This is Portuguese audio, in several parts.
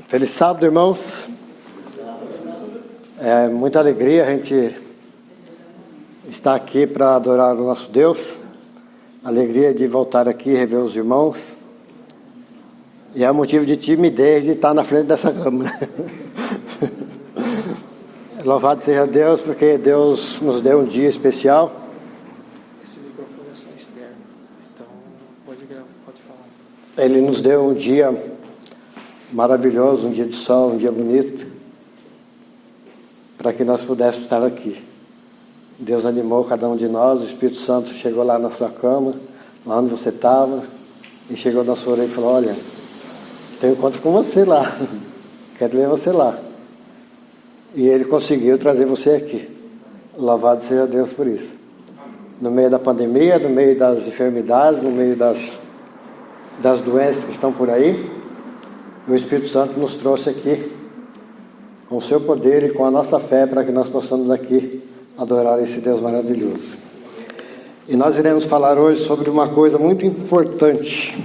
Feliz sábado, irmãos. É muita alegria a gente estar aqui para adorar o nosso Deus. Alegria de voltar aqui e rever os irmãos. E é um motivo de timidez de estar na frente dessa câmera. Louvado seja Deus, porque Deus nos deu um dia especial. Esse microfone é só externo, então pode falar. Ele nos deu um dia maravilhoso, um dia de sol, um dia bonito, para que nós pudéssemos estar aqui. Deus animou cada um de nós, o Espírito Santo chegou lá na sua cama, lá onde você estava, e chegou na sua orelha e falou: olha, tenho encontro com você lá, quero ver você lá. E Ele conseguiu trazer você aqui. Louvado seja Deus por isso. No meio da pandemia, no meio das enfermidades, no meio das doenças que estão por aí, o Espírito Santo nos trouxe aqui com o seu poder e com a nossa fé para que nós possamos aqui adorar esse Deus maravilhoso. E nós iremos falar hoje sobre uma coisa muito importante: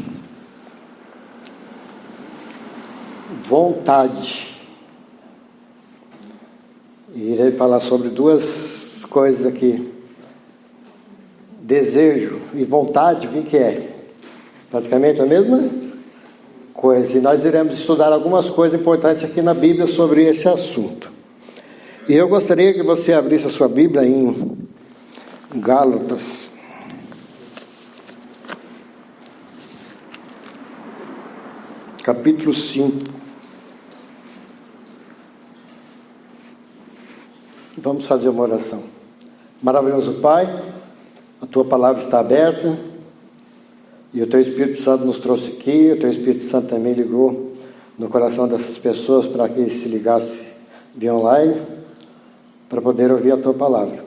vontade. E irei falar sobre duas coisas aqui: desejo e vontade. O que é? Praticamente a mesma coisa. E nós iremos estudar algumas coisas importantes aqui na Bíblia sobre esse assunto. E eu gostaria que você abrisse a sua Bíblia em Gálatas. Capítulo 5. Vamos fazer uma oração. Maravilhoso Pai, a Tua palavra está aberta, e o Teu Espírito Santo nos trouxe aqui, o Teu Espírito Santo também ligou no coração dessas pessoas para que se ligasse via online, para poder ouvir a Tua palavra.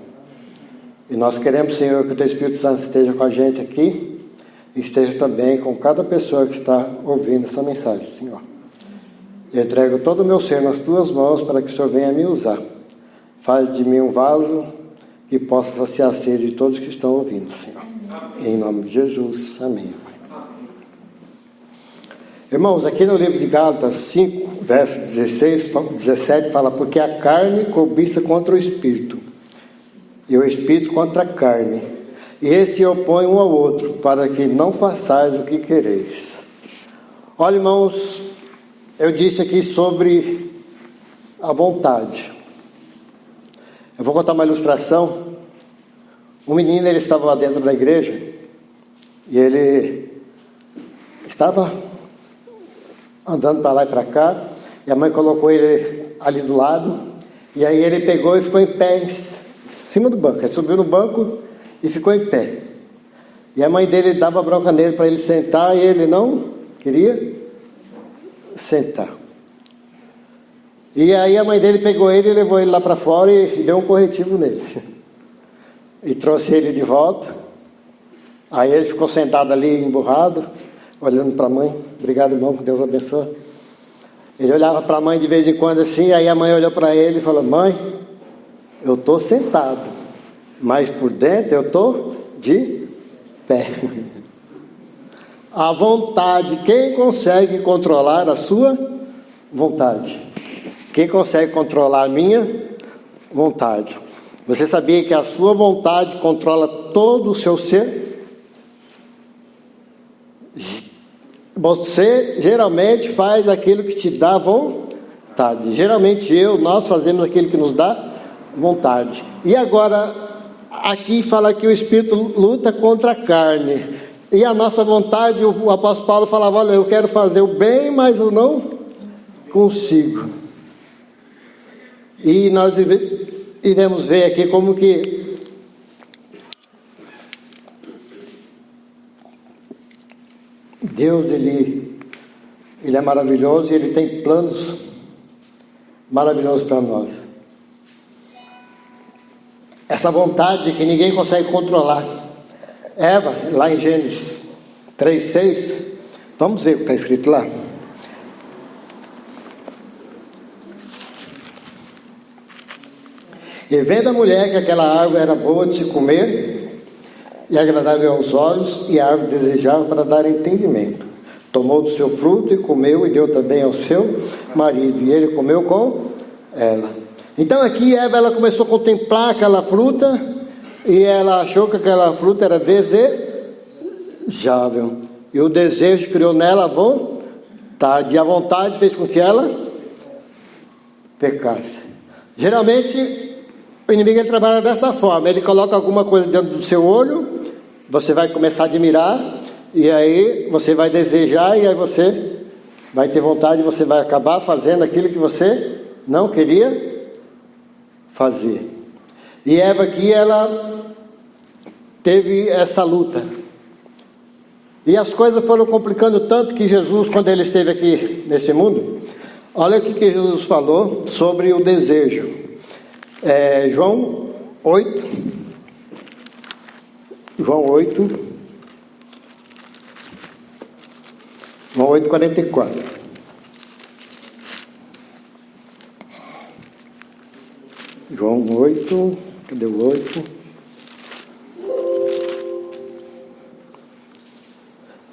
E nós queremos, Senhor, que o Teu Espírito Santo esteja com a gente aqui, e esteja também com cada pessoa que está ouvindo essa mensagem, Senhor. Eu entrego todo o meu ser nas Tuas mãos para que o Senhor venha me usar. Faz de mim um vaso que possa saciar a sede de todos que estão ouvindo, Senhor. Em nome de Jesus, amém. Irmãos, aqui no livro de Gálatas 5, verso 17, fala: porque a carne cobiça contra o Espírito, e o Espírito contra a carne, e esse se opõe um ao outro, para que não façais o que quereis. Olha, irmãos, eu disse aqui sobre a vontade. Eu vou contar uma ilustração. Um menino, ele estava lá dentro da igreja, e ele estava andando para lá e para cá, e a mãe colocou ele ali do lado, e aí ele pegou e ficou em pé em cima do banco. Ele subiu no banco e ficou em pé. E a mãe dele dava bronca nele para ele sentar, e ele não queria sentar. E aí a mãe dele pegou ele e levou ele lá para fora e deu um corretivo nele. E trouxe ele de volta. Aí ele ficou sentado ali, emburrado, olhando para a mãe. Obrigado, irmão, que Deus abençoe. Ele olhava para a mãe de vez em quando assim, aí a mãe olhou para ele e falou: mãe, eu estou sentado, mas por dentro eu estou de pé. A vontade, quem consegue controlar a sua vontade? Quem consegue controlar a minha vontade? Você sabia que a sua vontade controla todo o seu ser? Você geralmente faz aquilo que te dá vontade. Geralmente nós fazemos aquilo que nos dá vontade. E agora, aqui fala que o Espírito luta contra a carne. E a nossa vontade, o apóstolo Paulo falava: olha, eu quero fazer o bem, mas eu não consigo. E nós iremos ver aqui como que Deus, ele é maravilhoso, e Ele tem planos maravilhosos para nós. Essa vontade que ninguém consegue controlar. Eva, lá em Gênesis 3:6, vamos ver o que está escrito lá. E vendo a mulher que aquela árvore era boa de se comer, e agradável aos olhos, e a árvore desejável para dar entendimento, tomou do seu fruto e comeu e deu também ao seu marido, e ele comeu com ela. Então aqui Eva, ela começou a contemplar aquela fruta e ela achou que aquela fruta era desejável, e o desejo criou nela a vontade, e a vontade fez com que ela pecasse. Geralmente o inimigo ele trabalha dessa forma, ele coloca alguma coisa dentro do seu olho, você vai começar a admirar, e aí você vai desejar, e aí você vai ter vontade, e você vai acabar fazendo aquilo que você não queria fazer. E Eva aqui, ela teve essa luta, e as coisas foram complicando tanto que Jesus, quando ele esteve aqui nesse mundo, olha o que Jesus falou sobre o desejo. João 8, João 8:44. João 8, cadê o 8?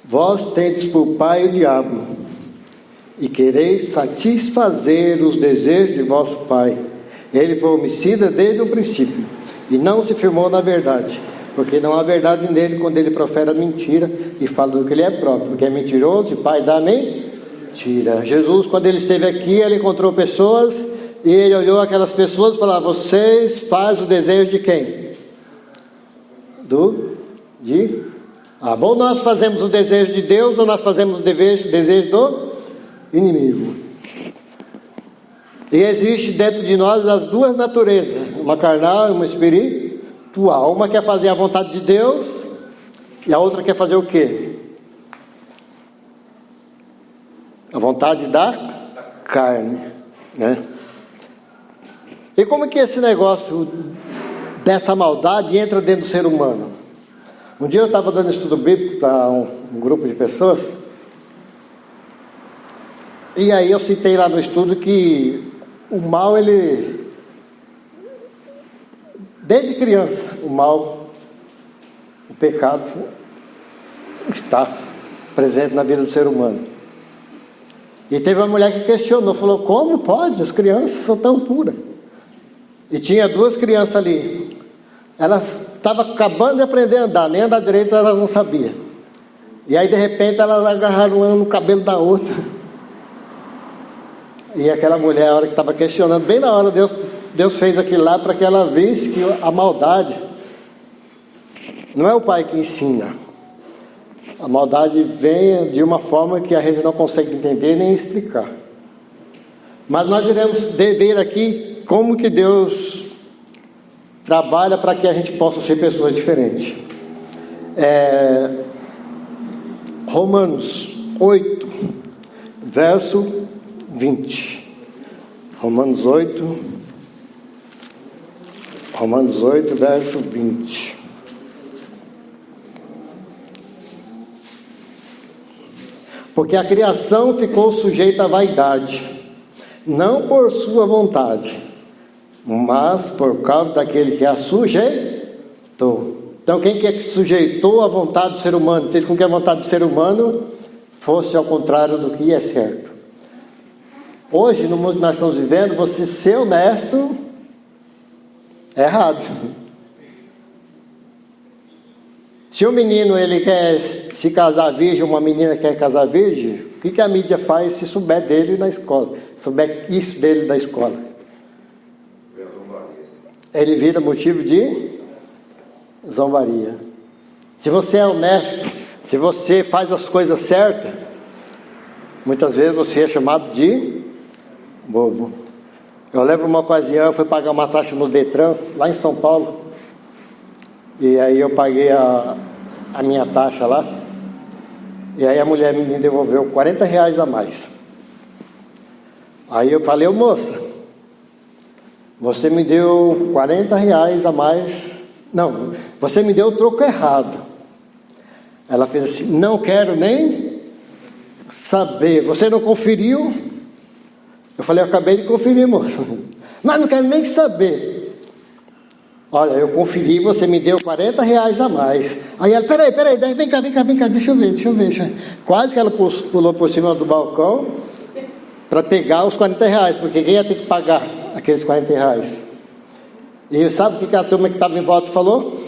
Vós tendes por pai o diabo, e quereis satisfazer os desejos de vosso pai. Ele foi homicida desde o princípio, e não se firmou na verdade, porque não há verdade nele quando ele profere a mentira e fala do que ele é próprio, porque é mentiroso e pai da mentira. Jesus, quando ele esteve aqui, ele encontrou pessoas, e ele olhou aquelas pessoas e falou: vocês fazem o desejo de quem? Ou nós fazemos o desejo de Deus, ou nós fazemos o desejo do inimigo. E existe dentro de nós as duas naturezas, uma carnal e uma espiritual. Uma quer fazer a vontade de Deus, e a outra quer fazer o quê? A vontade da carne, né? E como que esse negócio dessa maldade entra dentro do ser humano? Um dia eu estava dando estudo bíblico para um grupo de pessoas, e aí eu citei lá no estudo que o mal, ele, desde criança, o pecado está presente na vida do ser humano. E teve uma mulher que questionou, falou: como pode? As crianças são tão puras. E tinha duas crianças ali, elas estavam acabando de aprender a andar, nem andar direito elas não sabiam. E aí de repente elas agarraram uma no cabelo da outra. E aquela mulher, a hora que estava questionando, bem na hora Deus fez aquilo lá para que ela visse que a maldade não é o pai que ensina. A maldade vem de uma forma que a gente não consegue entender nem explicar. Mas nós iremos ver aqui como que Deus trabalha para que a gente possa ser pessoas diferentes. Romanos 8, verso 20. Romanos 8, verso 20. Porque a criação ficou sujeita à vaidade, não por sua vontade, mas por causa daquele que a sujeitou. Então quem que sujeitou a vontade do ser humano, fez com que a vontade do ser humano fosse ao contrário do que é certo. Hoje, no mundo que nós estamos vivendo, você ser honesto é errado. Se um menino ele quer se casar virgem, uma menina quer casar virgem, o que a mídia faz se souber dele na escola? Souber isso dele da escola? Ele vira motivo de zombaria. Se você é honesto, se você faz as coisas certas, muitas vezes você é chamado de bobo. Eu lembro uma ocasião, eu fui pagar uma taxa no Detran, lá em São Paulo, e aí eu paguei a minha taxa lá, e aí a mulher me devolveu R$40 a mais. Aí eu falei: moça, você me deu R$40 a mais, não, você me deu o troco errado. Ela fez assim: não quero nem saber, você não conferiu? Eu falei: eu acabei de conferir, moça, mas não quero nem saber. olha, eu conferi, você me deu R$40 a mais. Aí ela, peraí, vem cá, deixa eu ver. Quase que ela pulou por cima do balcão para pegar os R$40, porque quem ia ter que pagar aqueles R$40? E sabe o que a turma que estava em volta falou?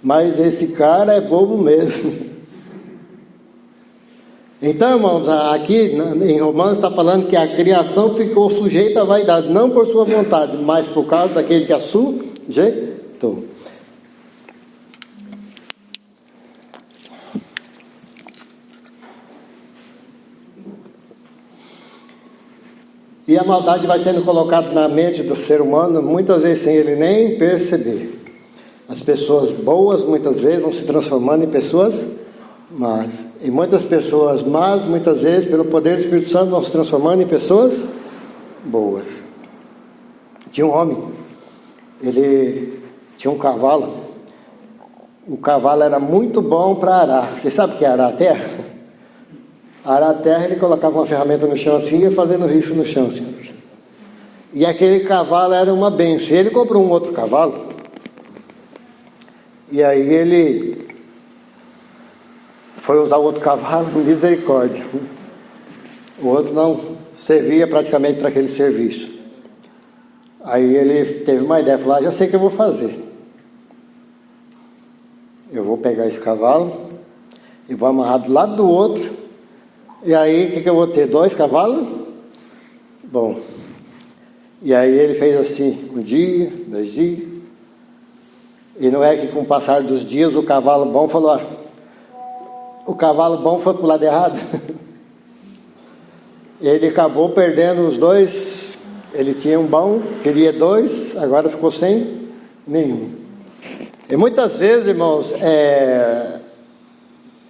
Mas esse cara é bobo mesmo. Então, irmãos, aqui em Romanos está falando que a criação ficou sujeita à vaidade, não por sua vontade, mas por causa daquele que a sujeitou. E a maldade vai sendo colocada na mente do ser humano, muitas vezes sem ele nem perceber. As pessoas boas, muitas vezes, vão se transformando em pessoas más. E muitas pessoas más, muitas vezes, pelo poder do Espírito Santo, vão se transformando em pessoas boas. Tinha um homem, ele tinha um cavalo. O cavalo era muito bom para arar. Você sabe o que é arar a terra? Arar a terra, ele colocava uma ferramenta no chão assim e ia fazendo risco no chão, assim. E aquele cavalo era uma bênção. Ele comprou um outro cavalo. E aí ele foi usar o outro cavalo, misericórdia. O outro não servia praticamente para aquele serviço. Aí ele teve uma ideia, falou, já sei o que eu vou fazer. Eu vou pegar esse cavalo e vou amarrar do lado do outro. E aí, o que eu vou ter? 2 cavalos? Bom. E aí ele fez assim, 1 dia, 2 dias. E não é que com o passar dos dias o cavalo bom falou, o cavalo bom foi para o lado errado. Ele acabou perdendo os 2. Ele tinha um bom, queria 2, agora ficou sem nenhum. E muitas vezes, irmãos,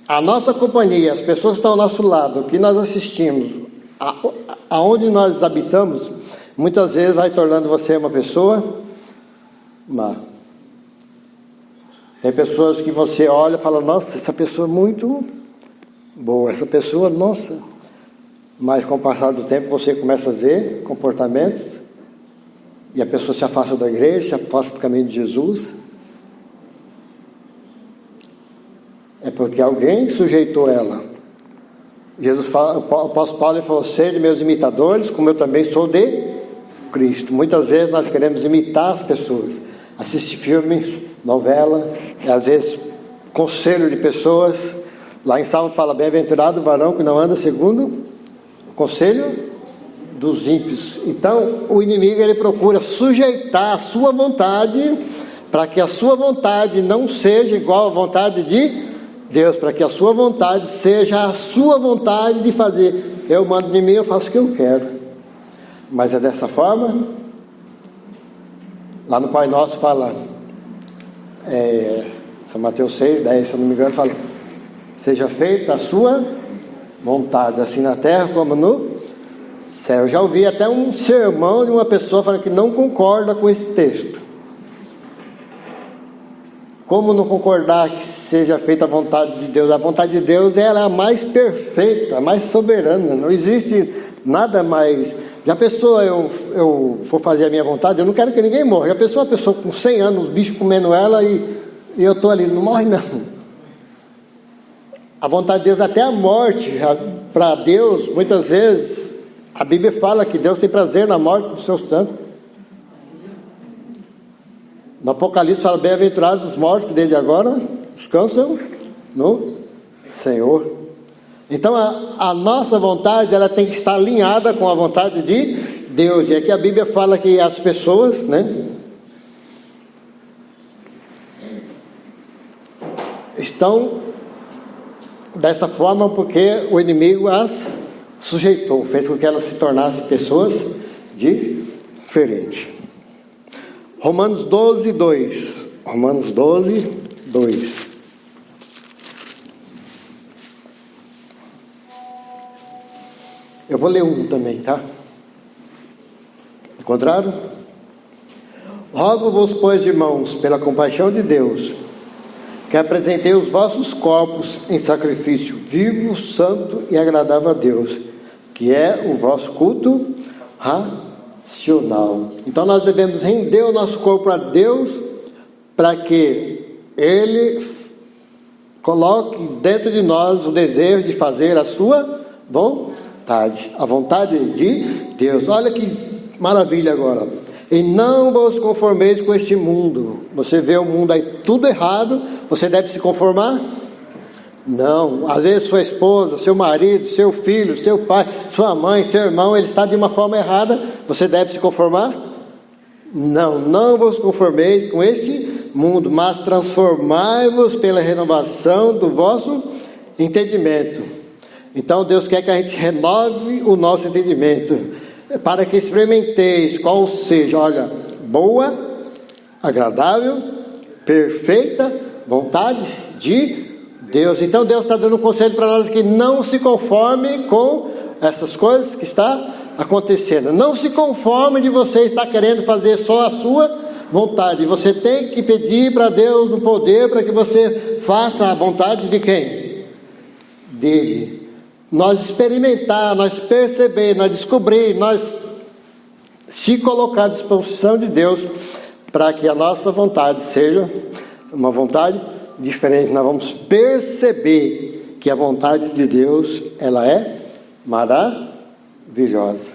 a nossa companhia, as pessoas que estão ao nosso lado, o que nós assistimos, aonde nós habitamos, muitas vezes vai tornando você uma pessoa má. Tem pessoas que você olha e fala, nossa, essa pessoa é muito boa, essa pessoa, nossa. Mas com o passar do tempo você começa a ver comportamentos e a pessoa se afasta da igreja, se afasta do caminho de Jesus. É porque alguém sujeitou ela. Jesus fala, o apóstolo Paulo falou, sede meus imitadores, como eu também sou de Cristo. Muitas vezes nós queremos imitar as pessoas, assistir filmes, novela, e às vezes conselho de pessoas. Lá em Salmo fala, bem-aventurado o varão que não anda segundo o conselho dos ímpios. Então o inimigo ele procura sujeitar a sua vontade, para que a sua vontade não seja igual à vontade de Deus, para que a sua vontade seja a sua vontade de fazer. Eu mando de mim, eu faço o que eu quero. Mas é dessa forma. Lá no Pai Nosso fala, São Mateus 6:10, se eu não me engano, fala, seja feita a sua vontade, assim na terra como no céu. Eu já ouvi até um sermão de uma pessoa falando que não concorda com esse texto. Como não concordar que seja feita a vontade de Deus? A vontade de Deus ela é a mais perfeita, a mais soberana. Não existe nada mais. Já pensou, eu for fazer a minha vontade, eu não quero que ninguém morra. Já pensou uma pessoa com 100 anos, os bichos comendo ela e eu estou ali, não morre não. A vontade de Deus até a morte. Para Deus, muitas vezes, a Bíblia fala que Deus tem prazer na morte dos seus santos. No Apocalipse fala, bem-aventurados os mortos que desde agora descansam no Senhor. Então a nossa vontade ela tem que estar alinhada com a vontade de Deus. E aqui a Bíblia fala que as pessoas, estão dessa forma porque o inimigo as sujeitou, fez com que elas se tornassem pessoas diferentes. Romanos 12:2. Romanos 12:2. Eu vou ler um também, tá? Encontraram? Rogo-vos, pois, irmãos, pela compaixão de Deus, que apresentei os vossos corpos em sacrifício vivo, santo e agradável a Deus, que é o vosso culto racional. Então nós devemos render o nosso corpo a Deus para que Ele coloque dentro de nós o desejo de fazer a sua vontade, a vontade de Deus. Olha que maravilha agora. E não vos conformeis com este mundo. Você vê o mundo aí tudo errado, você deve se conformar? Não. Às vezes sua esposa, seu marido, seu filho, seu pai, sua mãe, seu irmão, ele está de uma forma errada, você deve se conformar? Não. Não vos conformeis com este mundo, mas transformai-vos pela renovação do vosso entendimento. Então Deus quer que a gente renove o nosso entendimento, para que experimenteis qual seja, olha, boa, agradável, perfeita vontade de Deus. Então Deus está dando um conselho para nós que não se conforme com essas coisas que está acontecendo. Não se conforme de você estar querendo fazer só a sua vontade. Você tem que pedir para Deus no poder para que você faça a vontade de quem? Dele. Nós experimentar, nós perceber, nós descobrir, nós se colocar à disposição de Deus para que a nossa vontade seja uma vontade diferente. Nós vamos perceber que a vontade de Deus, ela é maravilhosa.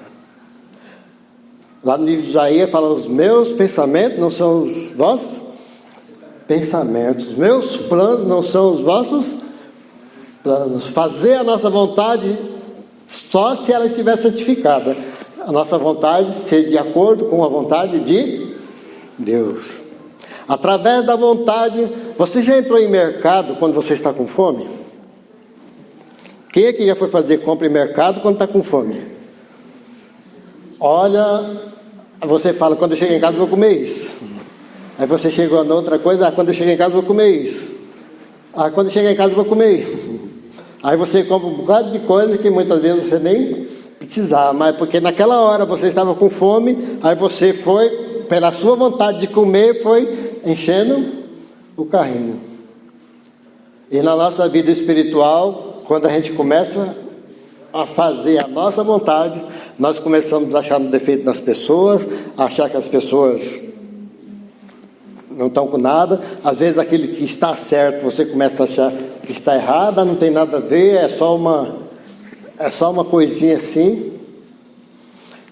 Lá no livro de Isaías fala: os meus pensamentos não são os vossos pensamentos, os meus planos não são os vossos planos. Fazer a nossa vontade só se ela estiver santificada. A nossa vontade ser de acordo com a vontade de Deus. Através da vontade. Você já entrou em mercado quando você está com fome? Quem é que já foi fazer compra em mercado quando está com fome? Olha, você fala: quando eu chegar em casa eu vou comer isso. Aí você chegou na outra coisa: quando eu chegar em casa eu vou comer isso. Quando eu chegar em casa eu vou comer isso. Aí você compra um bocado de coisa que muitas vezes você nem precisava, mas porque naquela hora você estava com fome, aí você foi, pela sua vontade de comer, foi enchendo o carrinho. E na nossa vida espiritual, quando a gente começa a fazer a nossa vontade, nós começamos a achar um defeito nas pessoas, achar que as pessoas não estão com nada. Às vezes aquele que está certo, você começa a achar que está errado, não tem nada a ver, é só uma coisinha assim.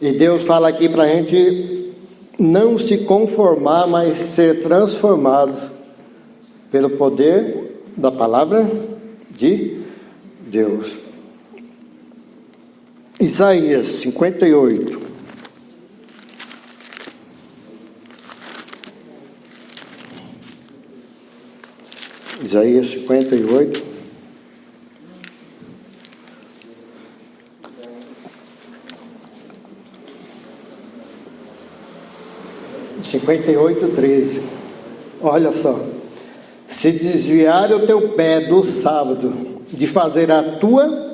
E Deus fala aqui para a gente não se conformar, mas ser transformados pelo poder da palavra de Deus. Isaías 58. Isaías 58. (58, 13). Olha só: se desviar o teu pé do sábado, de fazer a tua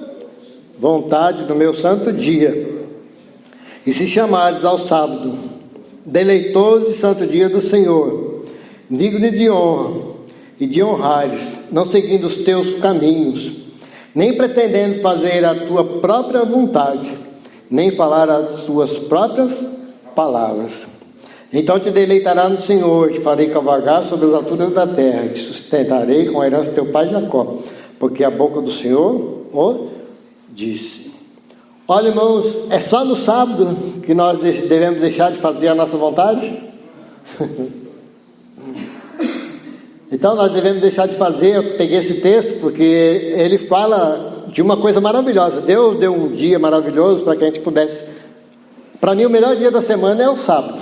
vontade no meu santo dia, e se chamares ao sábado deleitoso e santo dia do Senhor, digno de honra e de honrares, não seguindo os teus caminhos, nem pretendendo fazer a tua própria vontade, nem falar as tuas próprias palavras, então te deleitará no Senhor, te farei cavalgar sobre as alturas da terra, te sustentarei com a herança do teu pai Jacó, porque a boca do Senhor o disse. Olha, irmãos, é só no sábado que nós devemos deixar de fazer a nossa vontade? Então nós devemos deixar de fazer. Eu peguei esse texto porque ele fala de uma coisa maravilhosa. Deus deu um dia maravilhoso para que a gente pudesse. Para mim o melhor dia da semana é o sábado.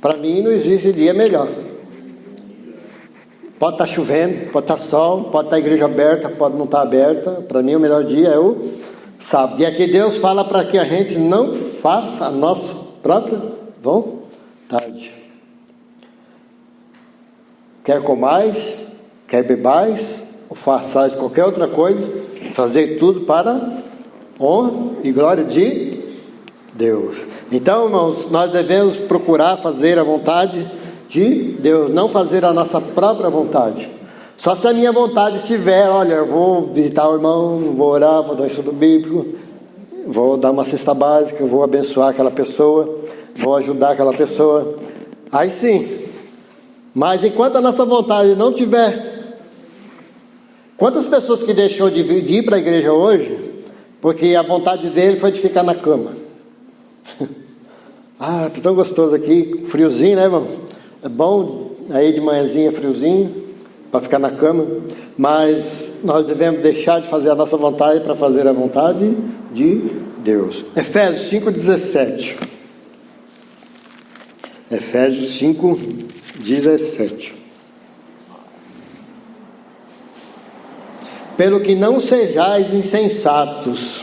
Para mim não existe dia melhor. Pode estar chovendo, pode estar sol, pode estar a igreja aberta, pode não estar aberta. Para mim o melhor dia é o sábado. E aqui Deus fala para que a gente não faça a nossa própria vontade. Quer comais, quer bebais, ou façais qualquer outra coisa, fazer tudo para honra e glória de Deus. Então, irmãos, nós devemos procurar fazer a vontade de Deus, não fazer a nossa própria vontade. Só se a minha vontade estiver: olha, eu vou visitar o irmão, vou orar, vou dar estudo bíblico, vou dar uma cesta básica, vou abençoar aquela pessoa, vou ajudar aquela pessoa. Aí sim. Mas enquanto a nossa vontade não tiver... Quantas pessoas que deixou de ir para a igreja hoje, porque a vontade dele foi de ficar na cama? Ah, tá tão gostoso aqui, friozinho, né, irmão? É bom aí de manhãzinha friozinho, para ficar na cama. Mas nós devemos deixar de fazer a nossa vontade para fazer a vontade de Deus. Efésios 5,17. Efésios 5,17. Pelo que não sejais insensatos,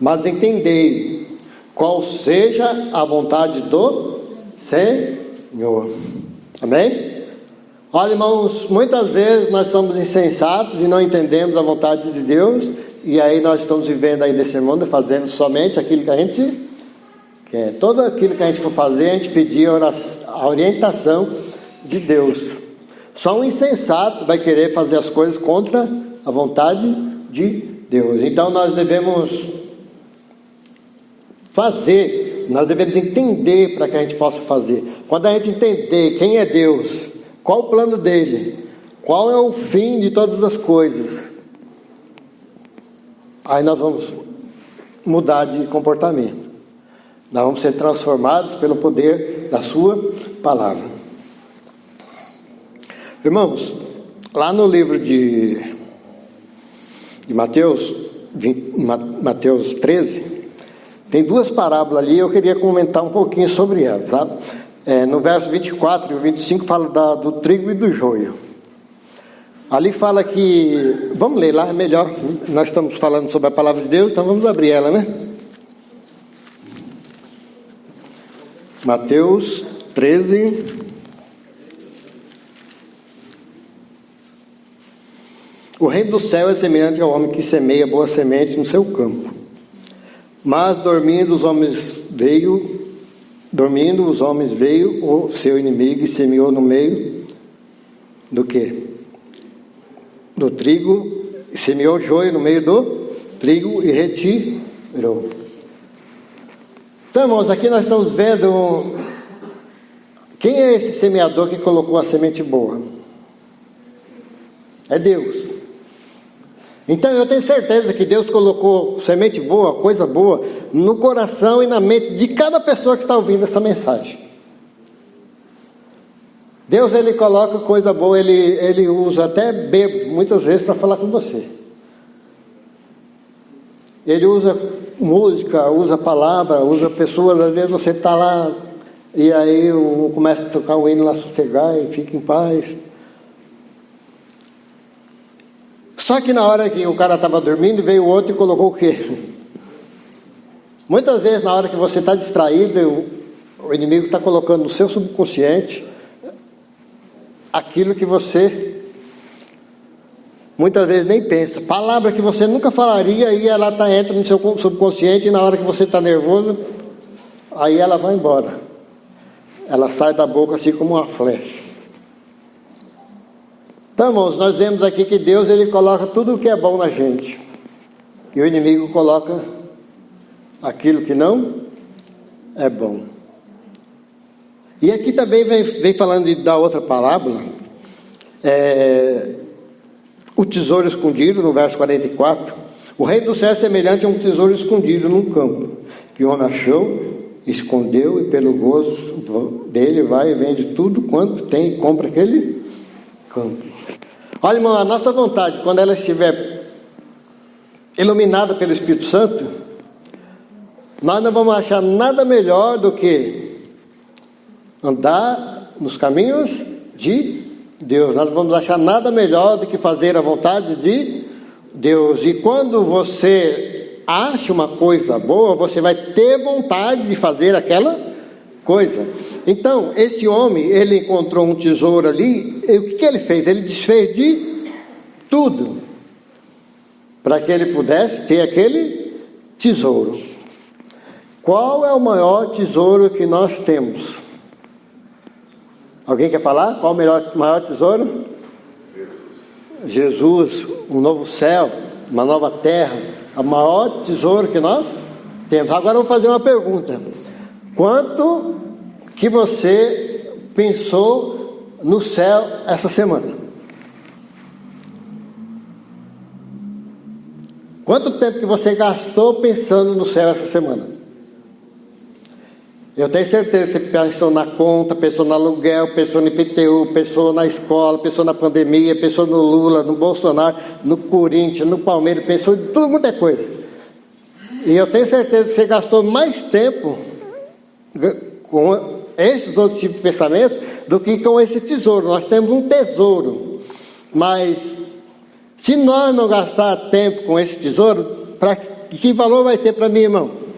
mas entendei qual seja a vontade do Senhor. Amém? Olha, irmãos, muitas vezes nós somos insensatos e não entendemos a vontade de Deus, e aí nós estamos vivendo aí nesse mundo, fazendo somente aquilo que a gente quer. Todo aquilo que a gente for fazer, a gente pedir a orientação de Deus. Só um insensato vai querer fazer as coisas contra a vontade de Deus. Então nós devemos fazer, nós devemos entender para que a gente possa fazer. Quando a gente entender quem é Deus, qual o plano dele, qual é o fim de todas as coisas, aí nós vamos mudar de comportamento. Nós vamos ser transformados pelo poder da sua palavra. Irmãos, lá no livro de Mateus 13, tem duas parábolas ali, eu queria comentar um pouquinho sobre elas, sabe? No verso 24 e 25 fala do trigo e do joio. Ali fala que, vamos ler lá, é melhor, nós estamos falando sobre a palavra de Deus, então vamos abrir ela, né? Mateus 13, o reino do céu é semelhante ao homem que semeia boa semente no seu campo. Mas dormindo os homens veio o seu inimigo e semeou no meio do quê? Do trigo, semeou joio no meio do trigo e retirou. Então, irmãos, aqui nós estamos vendo quem é esse semeador que colocou a semente boa? É Deus. Então eu tenho certeza que Deus colocou semente boa, coisa boa, no coração e na mente de cada pessoa que está ouvindo essa mensagem. Deus, Ele coloca coisa boa, Ele usa até bêbado, muitas vezes, para falar com você. Ele usa música, usa palavra, usa pessoas, às vezes você está lá, e aí começa a tocar o hino lá, sossegar e fica em paz. Só que na hora que o cara estava dormindo, veio o outro e colocou o quê? Muitas vezes, na hora que você está distraído, o inimigo está colocando no seu subconsciente aquilo que você muitas vezes nem pensa. Palavra que você nunca falaria, e ela entra no seu subconsciente, e na hora que você está nervoso, aí ela vai embora. Ela sai da boca assim como uma flecha. Então, irmãos, nós vemos aqui que Deus, Ele coloca tudo o que é bom na gente. E o inimigo coloca aquilo que não é bom. E aqui também vem falando da outra parábola, o tesouro escondido, no verso 44. O reino do céu é semelhante a um tesouro escondido num campo, que o homem achou, escondeu, e pelo gozo dele vai e vende tudo quanto tem e compra aquele campo. Olha, irmão, a nossa vontade, quando ela estiver iluminada pelo Espírito Santo, nós não vamos achar nada melhor do que andar nos caminhos de Deus. Nós não vamos achar nada melhor do que fazer a vontade de Deus. E quando você acha uma coisa boa, você vai ter vontade de fazer aquela coisa. Então, esse homem, ele encontrou um tesouro ali, e o que ele fez? Ele desfez de tudo, para que ele pudesse ter aquele tesouro. Qual é o maior tesouro que nós temos? Alguém quer falar? Qual o maior tesouro? Jesus, um novo céu, uma nova terra. O maior tesouro que nós Temos. Agora eu vou fazer uma pergunta. Quanto que você pensou no céu essa semana? Quanto tempo que você gastou pensando no céu essa semana? Eu tenho certeza que você pensou na conta, pensou no aluguel, pensou no IPTU, pensou na escola, pensou na pandemia, pensou no Lula, no Bolsonaro, no Corinthians, no Palmeiras, pensou em tudo muita coisa. E eu tenho certeza que você gastou mais tempo com esses outros tipos de pensamento do que com esse tesouro. Nós temos um tesouro, mas se nós não gastar tempo com esse tesouro, que valor vai ter para mim, irmão?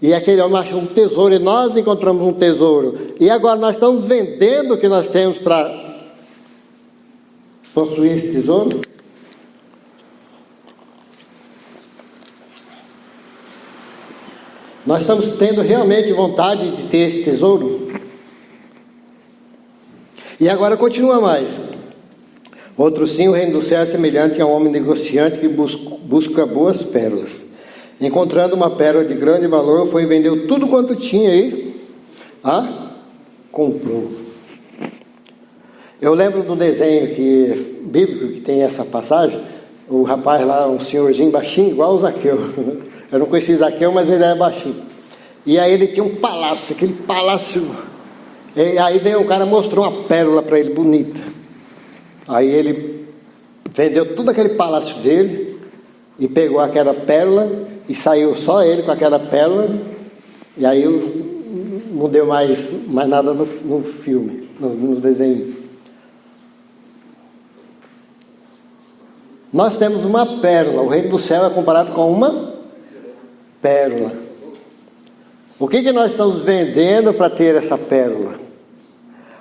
E aquele homem achou um tesouro, e nós encontramos um tesouro. E agora nós estamos vendendo o que nós temos para possuir esse tesouro? Nós estamos tendo realmente vontade de ter esse tesouro? E agora continua mais. Outro sim, o reino do céu é semelhante a um homem negociante que busca boas pérolas. Encontrando uma pérola de grande valor, foi e vendeu tudo quanto tinha aí, comprou. Eu lembro do desenho bíblico que tem essa passagem, o rapaz lá, um senhorzinho baixinho, igual o Zaqueu. Eu não conheci Zaqueu, mas ele era baixinho. E aí ele tinha um palácio, aquele palácio. E aí veio um cara, mostrou uma pérola para ele, bonita. Aí ele vendeu tudo aquele palácio dele e pegou aquela pérola e saiu só ele com aquela pérola. E aí não deu mais nada no filme, no desenho. Nós temos uma pérola. O reino do céu é comparado com uma pérola. O que nós estamos vendendo para ter essa pérola?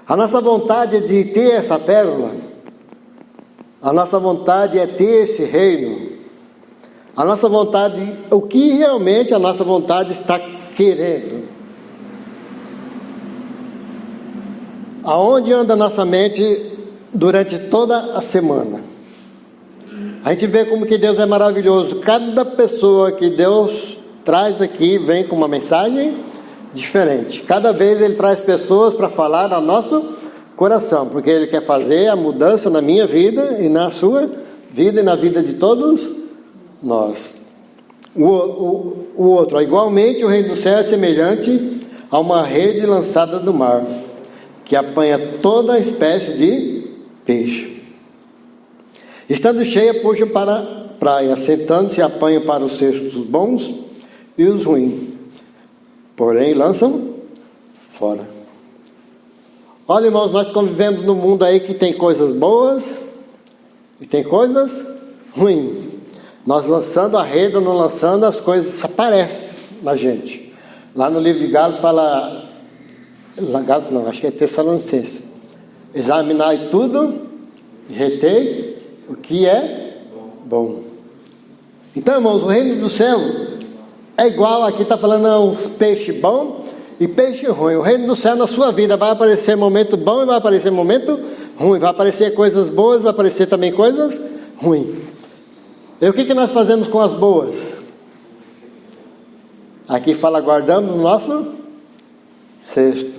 A nossa vontade de ter essa pérola, a nossa vontade é ter esse reino. A nossa vontade, o que realmente a nossa vontade está querendo? Aonde anda a nossa mente durante toda a semana? A gente vê como que Deus é maravilhoso. Cada pessoa que Deus traz aqui vem com uma mensagem diferente. Cada vez Ele traz pessoas para falar ao nosso coração, porque Ele quer fazer a mudança na minha vida e na sua vida e na vida de todos nós. O outro, igualmente o reino do céu é semelhante a uma rede lançada do mar, que apanha toda espécie de peixe. Estando cheia, puxa para a praia, sentando-se, apanha para os cestos bons e os ruins, porém lançam fora. Olha, irmãos, nós convivemos num mundo aí que tem coisas boas e tem coisas ruins. Nós lançando a rede ou não lançando, as coisas aparecem na gente. Lá no livro de Gálatas fala, Gálatas não, acho que é Tessalonicenses: examinai tudo e retei o que é bom. Então, irmãos, o reino do céu é igual, aqui está falando uns peixes bons e peixe ruim. O reino do céu na sua vida vai aparecer momento bom e vai aparecer momento ruim. Vai aparecer coisas boas, vai aparecer também coisas ruins. E o que nós fazemos com as boas? Aqui fala, guardamos no nosso cesto.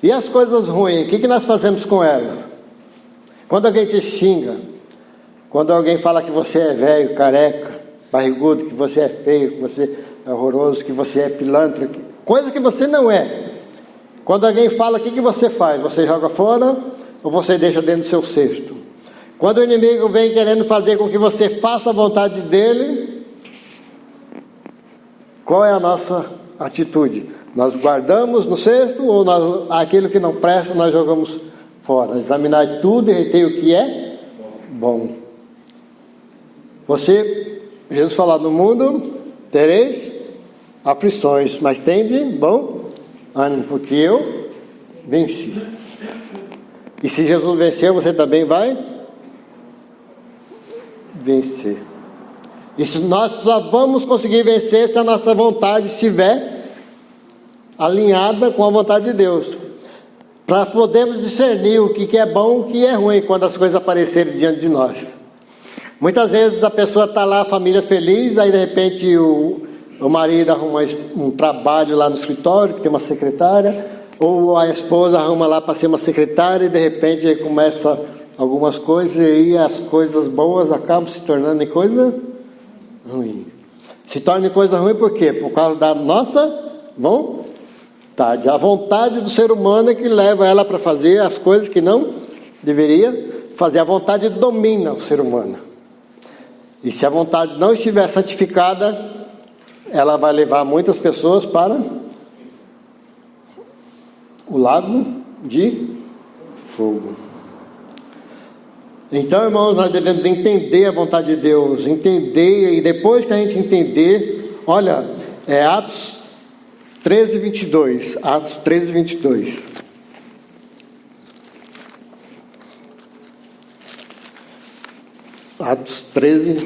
E as coisas ruins, o que nós fazemos com elas? Quando alguém te xinga, quando alguém fala que você é velho, careca, barrigudo, que você é feio, que você é horroroso, que você é pilantra, coisa que você não é. Quando alguém fala, o que você faz? Você joga fora ou você deixa dentro do seu cesto? Quando o inimigo vem querendo fazer com que você faça a vontade dele, qual é a nossa atitude? Nós guardamos no cesto ou aquilo que não presta nós jogamos fora? Examinar tudo e reter o que é bom. Jesus falou, no mundo tereis aflições, mas tende bom ânimo, porque eu venci. E se Jesus venceu, você também vai vencer. Isso nós só vamos conseguir vencer se a nossa vontade estiver alinhada com a vontade de Deus, para podermos discernir o que é bom e o que é ruim quando as coisas aparecerem diante de nós. Muitas vezes a pessoa está lá, a família feliz, aí de repente o marido arruma um trabalho lá no escritório, que tem uma secretária, ou a esposa arruma lá para ser uma secretária, e de repente aí começa algumas coisas, e aí as coisas boas acabam se tornando em coisa ruim. Se torna em coisa ruim por quê? Por causa da nossa vontade. A vontade do ser humano é que leva ela para fazer as coisas que não deveria fazer. A vontade domina o ser humano. E se a vontade não estiver santificada, ela vai levar muitas pessoas para o lago de fogo. Então, irmãos, nós devemos entender a vontade de Deus, entender, e depois que a gente entender, olha, Atos 13, 22, Atos 13, 22. Atos 13,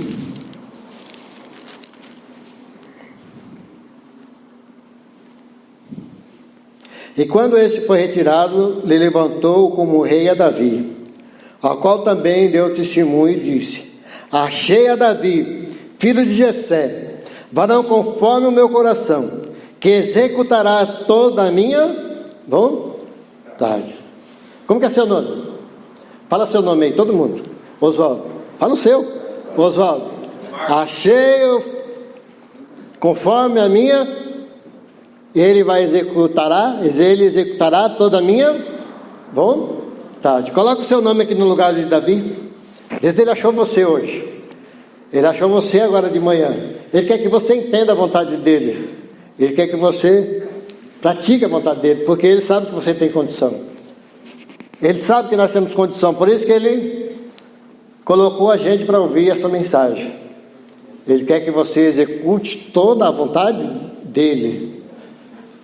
e quando este foi retirado, lhe levantou como rei a Davi, ao qual também deu testemunho e disse: achei a Davi, filho de Jessé, varão conforme o meu coração, que executará toda a minha vontade. Como que é seu nome? Fala seu nome aí, todo mundo. Oswaldo. Fala o seu, Oswaldo. Achei conforme a minha, ele executará toda a minha vontade. Coloca o seu nome aqui no lugar de Davi. Ele achou você hoje. Ele achou você agora de manhã. Ele quer que você entenda a vontade dele. Ele quer que você pratique a vontade dele, porque ele sabe que você tem condição. Ele sabe que nós temos condição, por isso que ele colocou a gente para ouvir essa mensagem. Ele quer que você execute toda a vontade dele.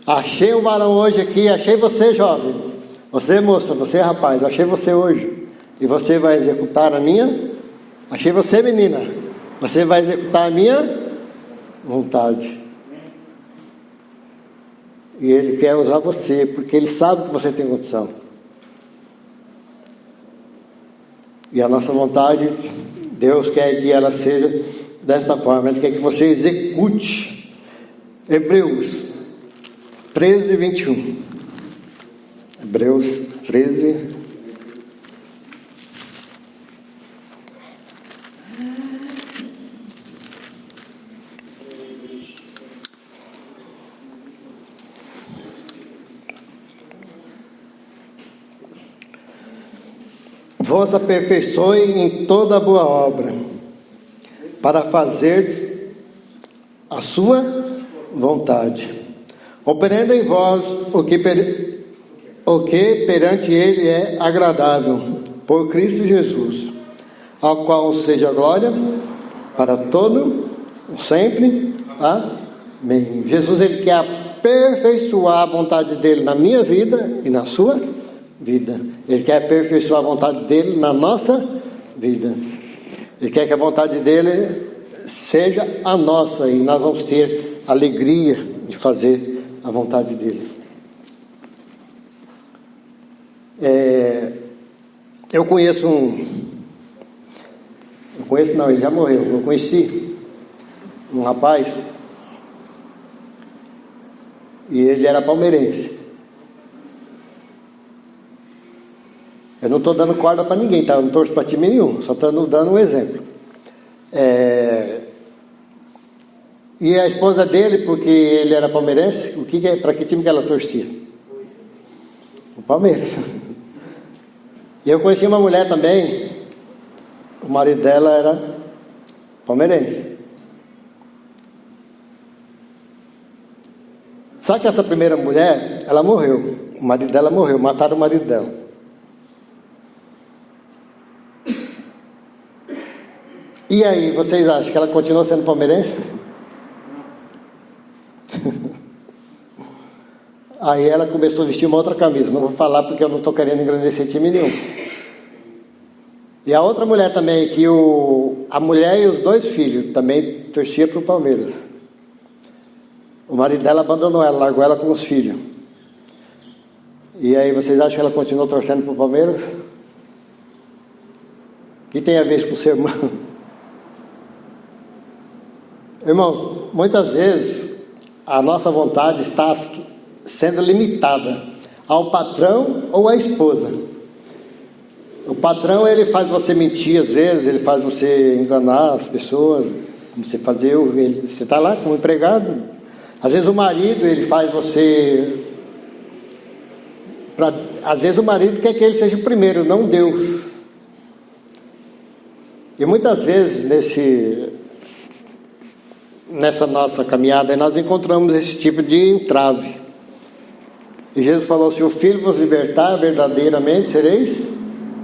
Achei um varão hoje aqui, achei você, jovem. Você, moça, você, rapaz, achei você hoje. E você vai executar a minha. Achei você, menina. Você vai executar a minha vontade. E ele quer usar você, porque ele sabe que você tem condição. E a nossa vontade, Deus quer que ela seja desta forma. Ele quer que você execute. Hebreus 13, 21. Hebreus 13. Vos aperfeiçoe em toda boa obra, para fazerdes a sua vontade, operando em vós o que perante ele é agradável, por Cristo Jesus, ao qual seja glória para todo sempre. Amém. Jesus, ele quer aperfeiçoar a vontade dele na minha vida e na sua vida. Ele quer aperfeiçoar a vontade dele na nossa vida. Ele quer que a vontade dele seja a nossa, e nós vamos ter alegria de fazer a vontade dele. Eu conheço não, ele já morreu. Eu conheci um rapaz, e ele era palmeirense. Eu não estou dando corda para ninguém, tá? Eu não torço para time nenhum, só estou dando um exemplo. E a esposa dele, porque ele era palmeirense, para que time que ela torcia? O Palmeiras. E eu conheci uma mulher também, o marido dela era palmeirense. Só que essa primeira mulher, ela morreu. O marido dela morreu, mataram o marido dela. E aí, vocês acham que ela continua sendo palmeirense? Aí ela começou a vestir uma outra camisa. Não vou falar porque eu não estou querendo engrandecer time nenhum. E a outra mulher também, que a mulher e os 2 filhos também torciam para o Palmeiras. O marido dela abandonou ela, largou ela com os filhos. E aí, vocês acham que ela continuou torcendo para o Palmeiras? O que tem a ver com o seu irmão? Irmãos, muitas vezes a nossa vontade está sendo limitada ao patrão ou à esposa. O patrão, ele faz você mentir às vezes, ele faz você enganar as pessoas, você você está lá como empregado. Às vezes o marido, ele faz você... às vezes o marido quer que ele seja o primeiro, não Deus. E muitas vezes nessa nossa caminhada nós encontramos esse tipo de entrave. E Jesus falou: se o Filho vos libertar, verdadeiramente sereis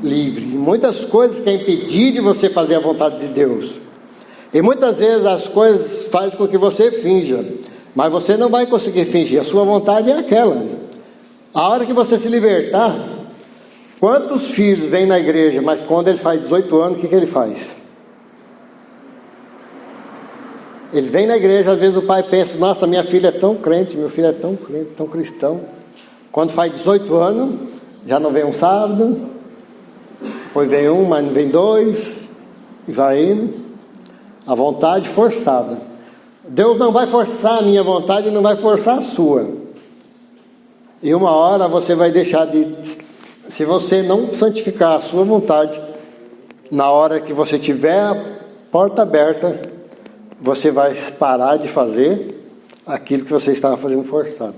livres. E muitas coisas querem impedir de você fazer a vontade de Deus. E muitas vezes as coisas fazem com que você finja, mas você não vai conseguir fingir, a sua vontade é aquela. A hora que você se libertar, quantos filhos vêm na igreja, mas quando ele faz 18 anos, o que ele faz? Ele vem na igreja, às vezes o pai pensa: nossa, minha filha é tão crente, meu filho é tão crente, tão cristão. Quando faz 18 anos, já não vem um sábado, depois vem um, mas não vem dois, e vai indo. A vontade forçada. Deus não vai forçar a minha vontade, não vai forçar a sua. E uma hora você vai deixar de... Se você não santificar a sua vontade, na hora que você tiver a porta aberta, você vai parar de fazer aquilo que você estava fazendo forçado.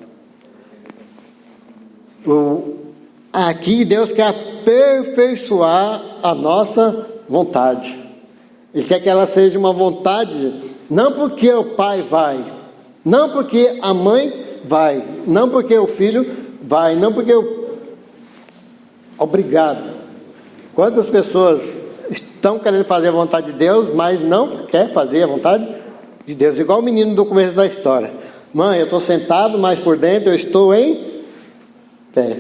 Aqui Deus quer aperfeiçoar a nossa vontade. Ele quer que ela seja uma vontade, não porque o pai vai, não porque a mãe vai, não porque o filho vai, não porque Obrigado. Quantas pessoas estão querendo fazer a vontade de Deus, mas não quer fazer a vontade de Deus? Igual o menino do começo da história. Mãe, eu estou sentado, mas por dentro eu estou em pé.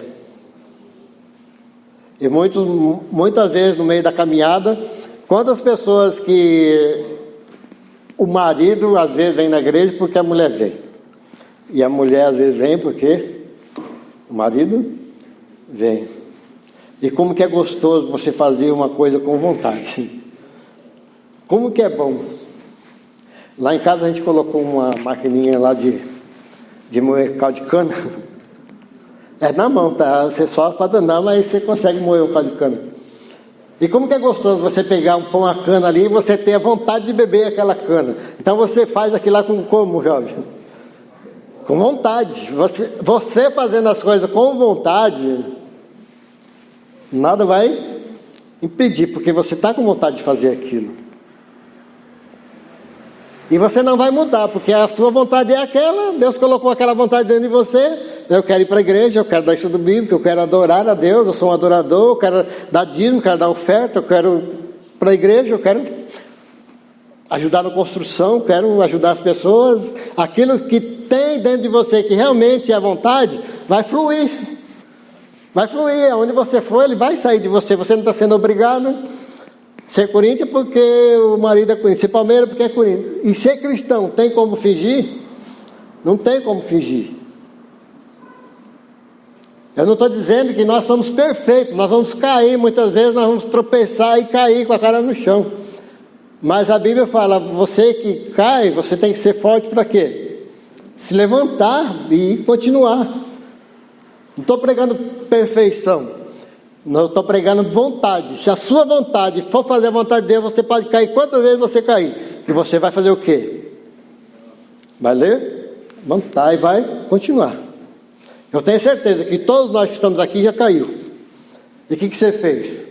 E muitas vezes no meio da caminhada, quantas pessoas que o marido às vezes vem na igreja porque a mulher vem, e a mulher às vezes vem porque o marido vem. E como que é gostoso você fazer uma coisa com vontade. Como que é bom. Lá em casa a gente colocou uma maquininha lá de moer caldo de cana. É na mão, tá? Você só para danar, mas você consegue moer o caldo de cana. E como que é gostoso você pegar pão a cana ali e você ter a vontade de beber aquela cana. Então você faz aquilo lá como, jovem? Com vontade. Você fazendo as coisas com vontade, nada vai impedir, porque você está com vontade de fazer aquilo. E você não vai mudar, porque a sua vontade é aquela. Deus colocou aquela vontade dentro de você. Eu quero ir para a igreja, eu quero dar estudo bíblico, eu quero adorar a Deus, eu sou um adorador, eu quero dar dízimo, eu quero dar oferta, eu quero ir para a igreja, eu quero ajudar na construção, eu quero ajudar as pessoas. Aquilo que tem dentro de você, que realmente é a vontade, vai fluir. Vai fluir, aonde você for, ele vai sair de você. Você não está sendo obrigado a ser Corinthians porque o marido é Corinthians, ser Palmeiras porque é Corinthians. E ser cristão, tem como fingir? Não tem como fingir. Eu não estou dizendo que nós somos perfeitos, nós vamos cair, muitas vezes nós vamos tropeçar e cair com a cara no chão. Mas a Bíblia fala, você que cai, você tem que ser forte para quê? Se levantar e continuar. Não estou pregando perfeição, não estou pregando vontade. Se a sua vontade for fazer a vontade de Deus, você pode cair quantas vezes você cair. E você vai fazer o quê? Vai ler, levantar e vai continuar. Eu tenho certeza que todos nós que estamos aqui já caiu. E o que você fez?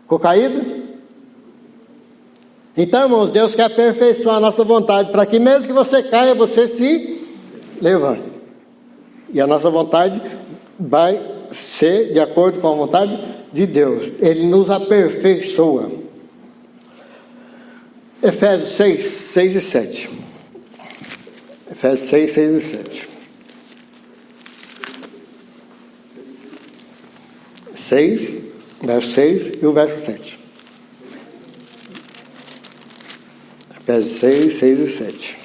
Ficou caído? Então, irmãos, Deus quer aperfeiçoar a nossa vontade, para que mesmo que você caia, você se levante. E a nossa vontade vai ser de acordo com a vontade de Deus. Ele nos aperfeiçoa. Efésios 6, 6 e 7. Efésios 6, 6 e 7. 6, verso 6 e o verso 7. Efésios 6, 6 e 7.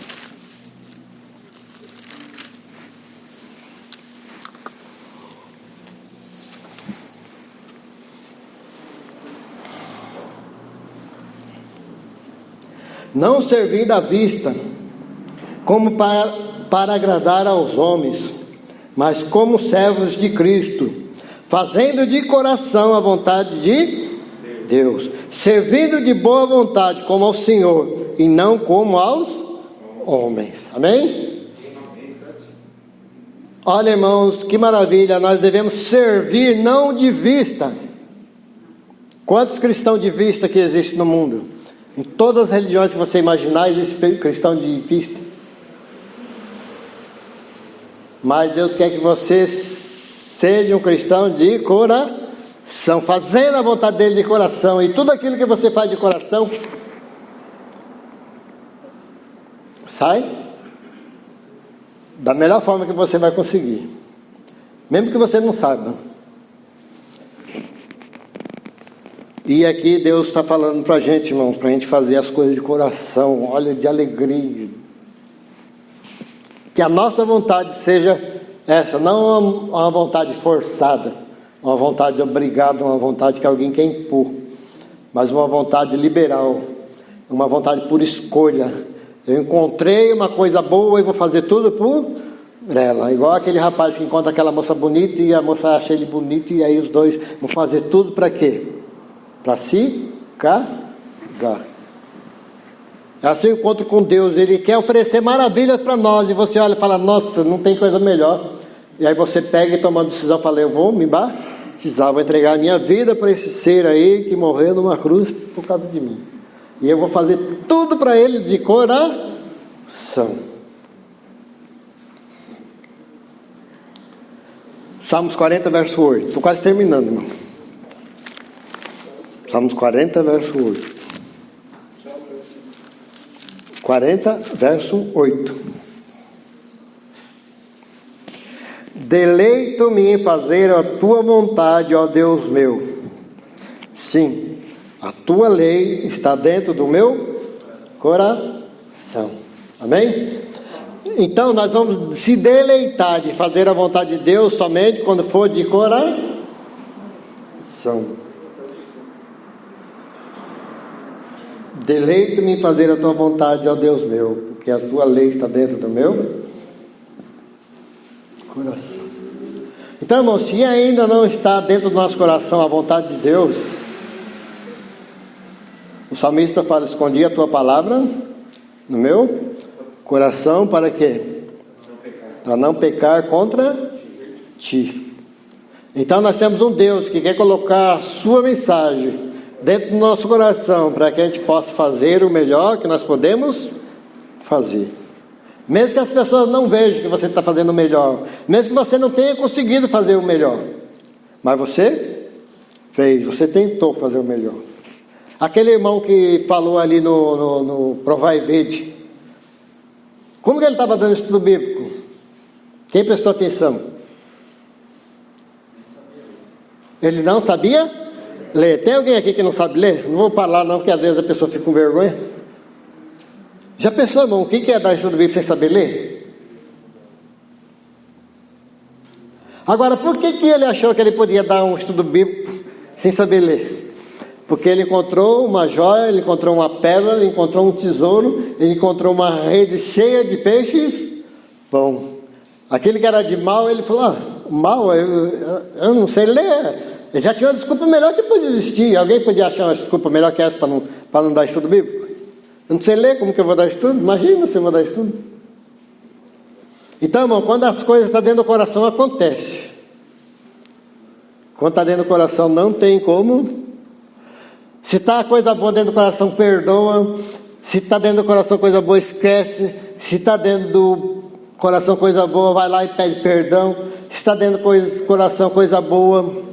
não servindo à vista, como para agradar aos homens, mas como servos de Cristo, fazendo de coração a vontade de Deus, servindo de boa vontade como ao Senhor, e não como aos homens. Amém? Olha, irmãos, que maravilha, nós devemos servir não de vista. Quantos cristãos de vista que existem no mundo? Em todas as religiões que você imaginar, existe cristão de vista. Mas Deus quer que você seja um cristão de coração, fazendo a vontade dele de coração. E tudo aquilo que você faz de coração sai da melhor forma que você vai conseguir, mesmo que você não saiba. E aqui Deus está falando para a gente, irmãos, para a gente fazer as coisas de coração, olha, de alegria. Que a nossa vontade seja essa, não uma vontade forçada, uma vontade obrigada, uma vontade que alguém quer impor, mas uma vontade liberal, uma vontade por escolha. Eu encontrei uma coisa boa e vou fazer tudo por ela. Igual aquele rapaz que encontra aquela moça bonita e a moça acha ele bonito, e aí os dois vão fazer tudo para quê? Para se casar. É assim o encontro com Deus. Ele quer oferecer maravilhas para nós, e você olha e fala, nossa, não tem coisa melhor. E aí você pega e toma uma decisão, fala, eu vou me batizar, vou entregar a minha vida para esse ser aí que morreu numa cruz por causa de mim. E eu vou fazer tudo para ele de coração. Salmos 40, verso 8. Estou quase terminando, irmão. Salmos 40, verso 8. 40, verso 8. Deleito-me em fazer a tua vontade, ó Deus meu. Sim, a tua lei está dentro do meu coração. Amém? Então nós vamos se deleitar de fazer a vontade de Deus somente quando for de coração. Deleito-me em fazer a tua vontade, ó Deus meu, porque a tua lei está dentro do meu coração. Então, irmão, se ainda não está dentro do nosso coração a vontade de Deus, o salmista fala, escondi a tua palavra no meu coração, para quê? Para não pecar contra ti. Então nós temos um Deus que quer colocar a sua mensagem dentro do nosso coração, para que a gente possa fazer o melhor que nós podemos fazer. Mesmo que as pessoas não vejam que você está fazendo o melhor, mesmo que você não tenha conseguido fazer o melhor, mas você fez, você tentou fazer o melhor. Aquele irmão que falou ali no Provai e Vede, como que ele estava dando estudo bíblico? Quem prestou atenção? Ele não sabia ler. Tem alguém aqui que não sabe ler? Não vou falar não, porque às vezes a pessoa fica com vergonha. Já pensou, irmão, o que é dar estudo bíblico sem saber ler? Agora, por que ele achou que ele podia dar um estudo bíblico sem saber ler? Porque ele encontrou uma joia, ele encontrou uma pérola, ele encontrou um tesouro, ele encontrou uma rede cheia de peixes. Bom, aquele que era de mal, ele falou, mal, eu não sei ler. Ele já tinha uma desculpa melhor que podia existir. Alguém podia achar uma desculpa melhor que essa para não dar estudo bíblico? Eu não sei ler, como que eu vou dar estudo? Imagina se eu vou dar estudo. Então, irmão, quando as coisas estão dentro do coração, acontece. Quando está dentro do coração, não tem como. Se está coisa boa dentro do coração, perdoa. Se está dentro do coração coisa boa, esquece. Se está dentro do coração coisa boa, vai lá e pede perdão. Se está dentro do coração coisa boa,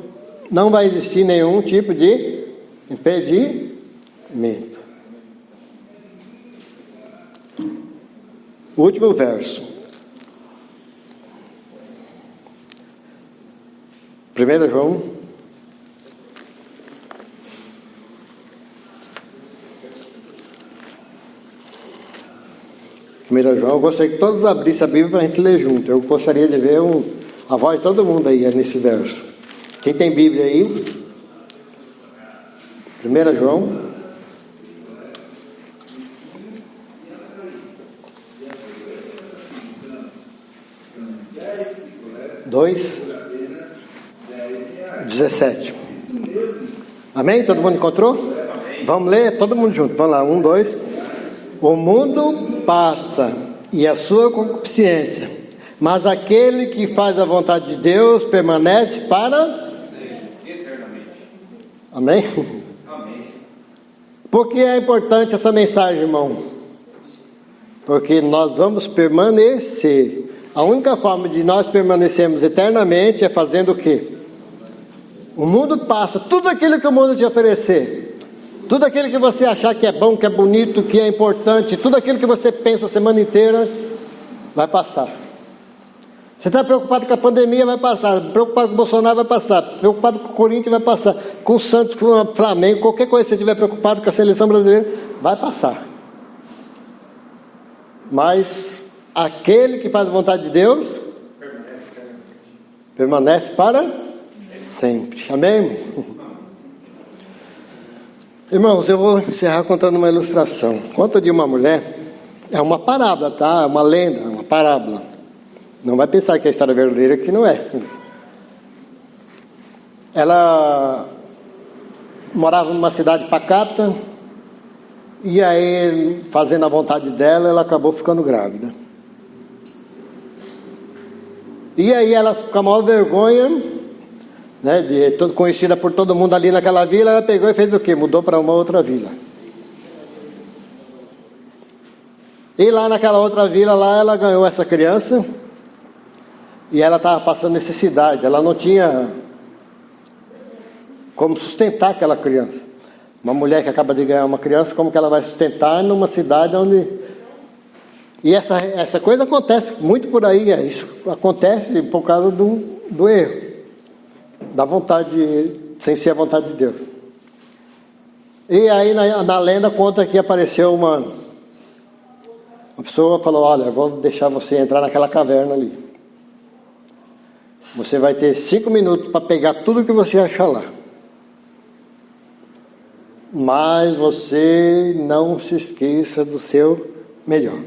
não vai existir nenhum tipo de impedimento. O último verso. 1 João. Eu gostaria que todos abrissem a Bíblia para a gente ler junto. Eu gostaria de ver a voz de todo mundo aí nesse verso. Quem tem Bíblia aí? 1 João. 2:17. Amém? Todo mundo encontrou? Vamos ler todo mundo junto. Vamos lá, 1, 2. O mundo passa e a sua concupiscência, mas aquele que faz a vontade de Deus permanece para eternamente. Amém? Amém. Por que é importante essa mensagem, irmão? Porque nós vamos permanecer. A única forma de nós permanecermos eternamente é fazendo o quê? O mundo passa, tudo aquilo que o mundo te oferecer, tudo aquilo que você achar que é bom, que é bonito, que é importante, tudo aquilo que você pensa a semana inteira, vai passar. Você está preocupado com a pandemia, vai passar. Preocupado com o Bolsonaro, vai passar. Preocupado com o Corinthians, vai passar. Com o Santos, com o Flamengo, qualquer coisa que você estiver preocupado com a seleção brasileira, vai passar. Mas aquele que faz a vontade de Deus permanece para sempre. Amém? Irmãos, eu vou encerrar contando uma ilustração. Conta de uma mulher. É uma parábola, tá? É uma lenda, é uma parábola. Não vai pensar que é história verdadeira, que não é. Ela morava numa cidade pacata, e aí, fazendo a vontade dela, ela acabou ficando grávida. E aí ela, com a maior vergonha, né, conhecida por todo mundo ali naquela vila, ela pegou e fez o quê? Mudou para uma outra vila. E lá naquela outra vila, lá ela ganhou essa criança, e ela estava passando necessidade, ela não tinha como sustentar aquela criança. Uma mulher que acaba de ganhar uma criança, como que ela vai sustentar numa cidade onde... E essa coisa acontece muito por aí, isso acontece por causa do erro, da vontade, sem ser a vontade de Deus. E aí na lenda conta que apareceu uma pessoa, falou: olha, eu vou deixar você entrar naquela caverna ali. Você vai ter 5 minutos para pegar tudo que você achar lá. Mas você não se esqueça do seu melhor.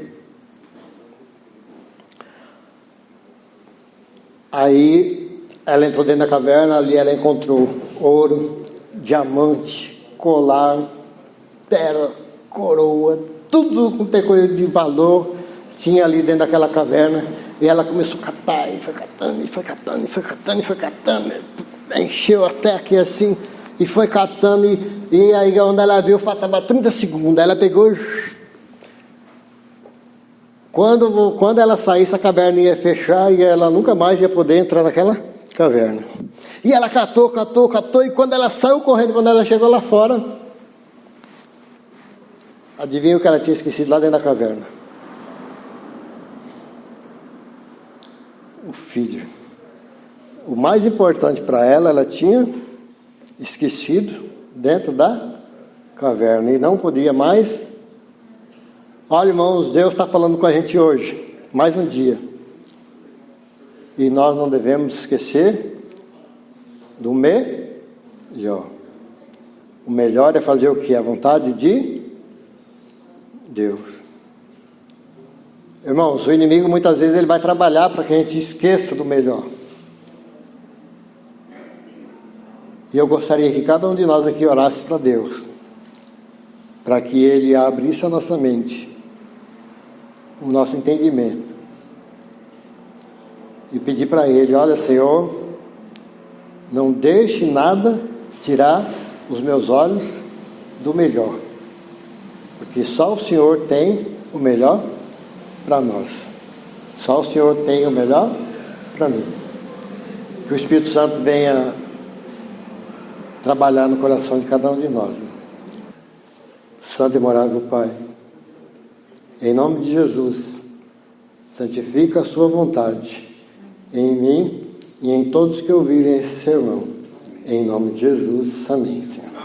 Aí ela entrou dentro da caverna, ali ela encontrou ouro, diamante, colar, pérola, coroa, tudo com ter coisa de valor tinha ali dentro daquela caverna. E ela começou a catar, e foi catando, e foi catando, e foi catando, e foi catando, encheu até aqui assim, e foi catando, e aí quando ela viu, faltava 30 segundos, ela pegou, quando ela saísse, a caverna ia fechar, e ela nunca mais ia poder entrar naquela caverna. E ela catou, e quando ela saiu correndo, quando ela chegou lá fora, adivinha o que ela tinha esquecido lá dentro da caverna? O filho. O mais importante para ela tinha esquecido dentro da caverna e não podia mais. Olha, irmãos, Deus está falando com a gente hoje, mais um dia, e nós não devemos esquecer do melhor. O melhor é fazer o que? A vontade de Deus. Irmãos, o inimigo muitas vezes ele vai trabalhar para que a gente esqueça do melhor. E eu gostaria que cada um de nós aqui orasse para Deus, para que Ele abrisse a nossa mente, o nosso entendimento, e pedir para Ele: olha, Senhor, não deixe nada tirar os meus olhos do melhor, porque só o Senhor tem o melhor para nós. Só o Senhor tem o melhor para mim. Que o Espírito Santo venha trabalhar no coração de cada um de nós. Santo e imutável Pai, em nome de Jesus, santifica a sua vontade em mim e em todos que ouvirem esse sermão. Em nome de Jesus, amém, Senhor.